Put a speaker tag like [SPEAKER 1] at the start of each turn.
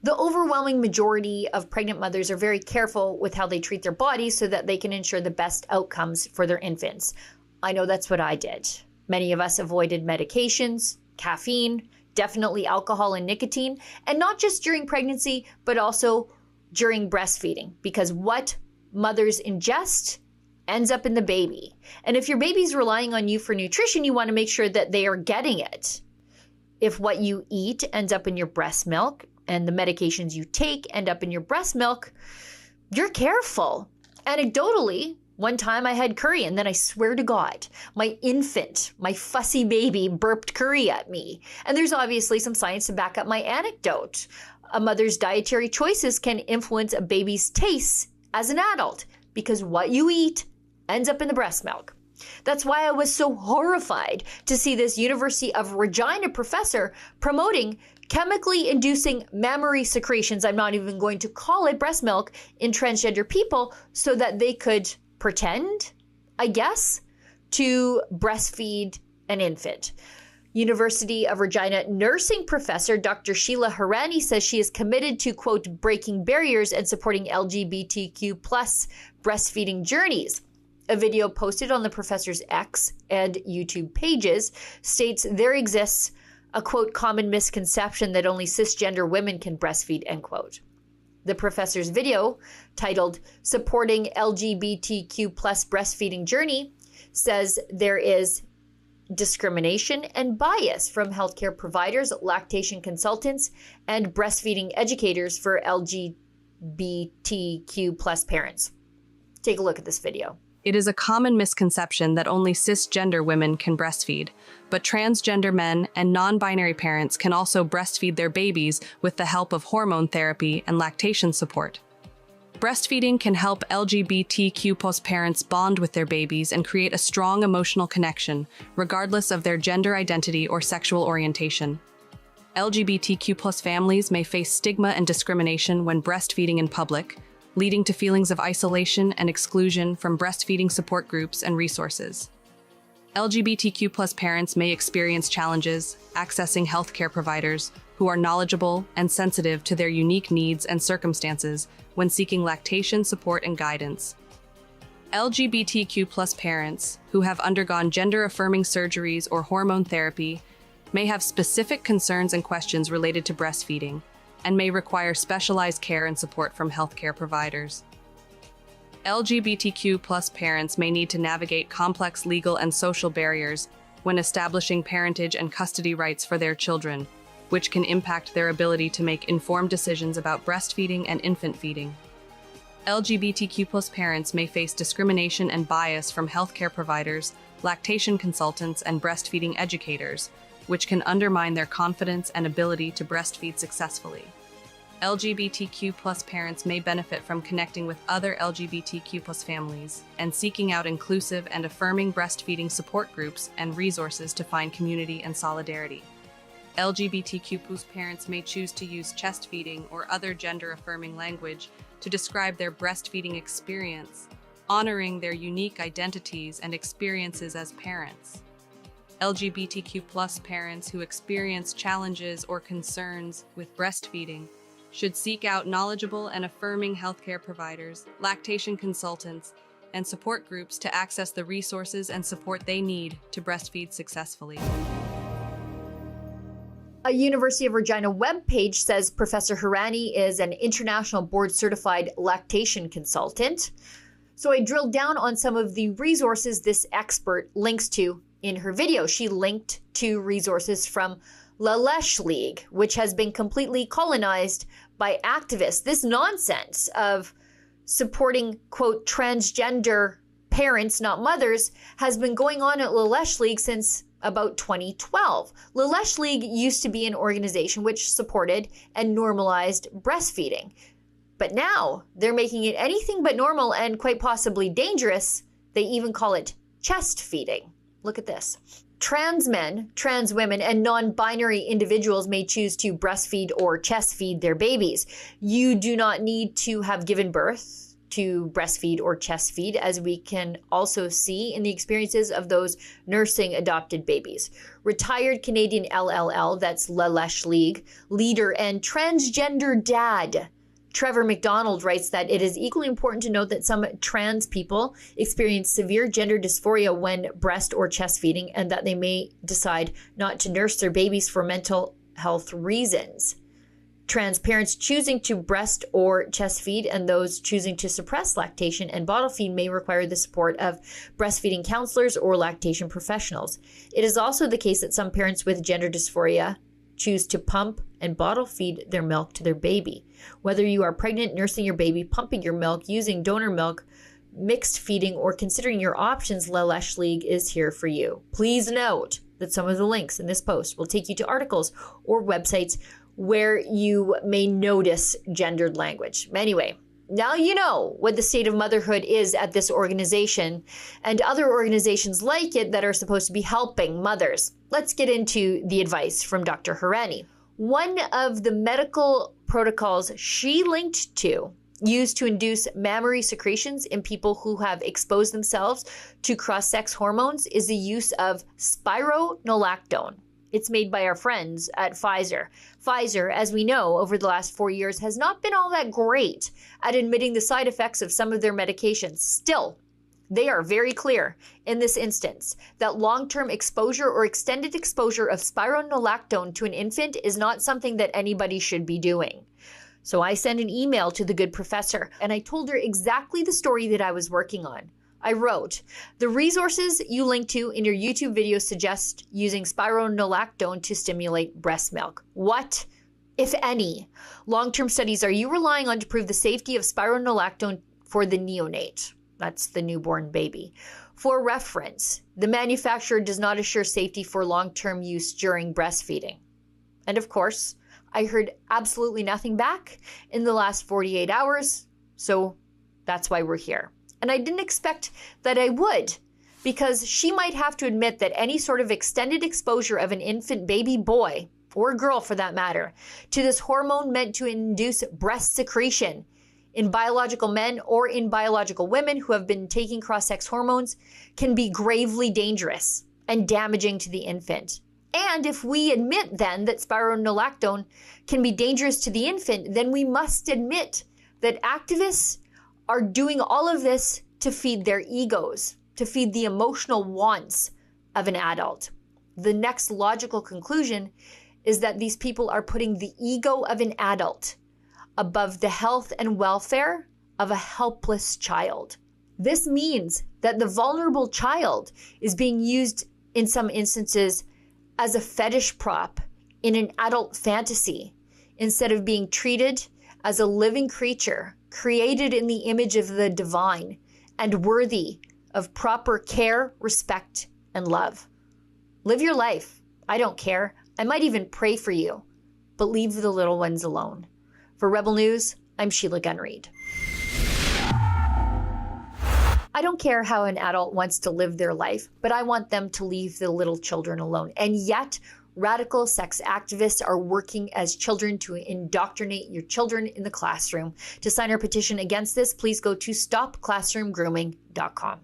[SPEAKER 1] The overwhelming majority of pregnant mothers are very careful with how they treat their bodies so that they can ensure the best outcomes for their infants. I know that's what I did. Many of us avoided medications, caffeine, definitely alcohol and nicotine, and not just during pregnancy, but also during breastfeeding, because what mothers ingest ends up in the baby. And if your baby's relying on you for nutrition, you want to make sure that they are getting it. If what you eat ends up in your breast milk and the medications you take end up in your breast milk, you're careful. Anecdotally, one time I had curry and then I swear to God, my infant, my fussy baby burped curry at me. And there's obviously some science to back up my anecdote. A mother's dietary choices can influence a baby's tastes as an adult because what you eat ends up in the breast milk. That's why I was so horrified to see this University of Regina professor promoting chemically inducing mammary secretions, I'm not even going to call it breast milk, in transgender people so that they could pretend, I guess, to breastfeed an infant. University of Regina nursing professor Dr. Sheila Harani says she is committed to, quote, breaking barriers and supporting LGBTQ plus breastfeeding journeys. A video posted on the professor's X and YouTube pages states there exists a, quote, common misconception that only cisgender women can breastfeed, end quote. The professor's video, titled Supporting LGBTQ plus Breastfeeding Journey, says there is discrimination and bias from healthcare providers, lactation consultants, and breastfeeding educators for LGBTQ plus parents. Take a look at this video.
[SPEAKER 2] It is a common misconception that only cisgender women can breastfeed, but transgender men and non-binary parents can also breastfeed their babies with the help of hormone therapy and lactation support. Breastfeeding can help LGBTQ+ parents bond with their babies and create a strong emotional connection, regardless of their gender identity or sexual orientation. LGBTQ+ families may face stigma and discrimination when breastfeeding in public, leading to feelings of isolation and exclusion from breastfeeding support groups and resources. LGBTQ+ parents may experience challenges accessing healthcare providers who are knowledgeable and sensitive to their unique needs and circumstances when seeking lactation support and guidance. LGBTQ+ parents who have undergone gender-affirming surgeries or hormone therapy may have specific concerns and questions related to breastfeeding, and may require specialized care and support from healthcare providers. LGBTQ+ parents may need to navigate complex legal and social barriers when establishing parentage and custody rights for their children, which can impact their ability to make informed decisions about breastfeeding and infant feeding. LGBTQ+ parents may face discrimination and bias from healthcare providers, lactation consultants, and breastfeeding educators, which can undermine their confidence and ability to breastfeed successfully. LGBTQ+ parents may benefit from connecting with other LGBTQ+ families and seeking out inclusive and affirming breastfeeding support groups and resources to find community and solidarity. LGBTQ+ parents may choose to use chest feeding or other gender-affirming language to describe their breastfeeding experience, honoring their unique identities and experiences as parents. LGBTQ+ parents who experience challenges or concerns with breastfeeding should seek out knowledgeable and affirming healthcare providers, lactation consultants, and support groups to access the resources and support they need to breastfeed successfully.
[SPEAKER 1] A University of Regina webpage says Professor Harani is an international board-certified lactation consultant. So I drilled down on some of the resources this expert links to in her video. She linked to resources from La Leche League, which has been completely colonized by activists. This nonsense of supporting, quote, transgender parents, not mothers, has been going on at La Leche League since about 2012. La Leche League used to be an organization which supported and normalized breastfeeding. But now they're making it anything but normal and quite possibly dangerous. They even call it chest feeding. Look at this. Trans men, trans women, and non-binary individuals may choose to breastfeed or chest feed their babies. You do not need to have given birth to breastfeed or chest feed, as we can also see in the experiences of those nursing adopted babies. Retired Canadian LLL, that's La Lèche League, leader and transgender dad Trevor McDonald writes that it is equally important to note that some trans people experience severe gender dysphoria when breast or chest feeding, and that they may decide not to nurse their babies for mental health reasons. Trans parents choosing to breast or chest feed and those choosing to suppress lactation and bottle feed may require the support of breastfeeding counselors or lactation professionals. It is also the case that some parents with gender dysphoria choose to pump and bottle feed their milk to their baby. Whether you are pregnant, nursing your baby, pumping your milk, using donor milk, mixed feeding, or considering your options, La Lèche League is here for you. Please note that some of the links in this post will take you to articles or websites where you may notice gendered language. Anyway, now you know what the state of motherhood is at this organization and other organizations like it that are supposed to be helping mothers. Let's get into the advice from Dr. Hirani. One of the medical protocols she linked to used to induce mammary secretions in people who have exposed themselves to cross-sex hormones is the use of spironolactone. It's made by our friends at Pfizer. Pfizer, as we know, over the last 4 years has not been all that great at admitting the side effects of some of their medications. Still, they are very clear in this instance that long-term exposure or extended exposure of spironolactone to an infant is not something that anybody should be doing. So I sent an email to the good professor and I told her exactly the story that I was working on. I wrote, the resources you link to in your YouTube video suggest using spironolactone to stimulate breast milk. What, if any, long-term studies are you relying on to prove the safety of spironolactone for the neonate? That's the newborn baby. For reference, the manufacturer does not assure safety for long-term use during breastfeeding. And of course, I heard absolutely nothing back in the last 48 hours, so that's why we're here. And I didn't expect that I would, because she might have to admit that any sort of extended exposure of an infant baby boy, or girl for that matter, to this hormone meant to induce breast secretion in biological men or in biological women who have been taking cross-sex hormones can be gravely dangerous and damaging to the infant. And if we admit then that spironolactone can be dangerous to the infant, then we must admit that activists are doing all of this to feed their egos, to feed the emotional wants of an adult. The next logical conclusion is that these people are putting the ego of an adult above the health and welfare of a helpless child. This means that the vulnerable child is being used in some instances as a fetish prop in an adult fantasy, instead of being treated as a living creature created in the image of the divine and worthy of proper care, respect, and love. Live your life. I don't care. I might even pray for you, but leave the little ones alone. For Rebel News, I'm Sheila Gunn-Reid. I don't care how an adult wants to live their life, but I want them to leave the little children alone. And yet, radical sex activists are working as children to indoctrinate your children in the classroom. To sign our petition against this, please go to stopclassroomgrooming.com.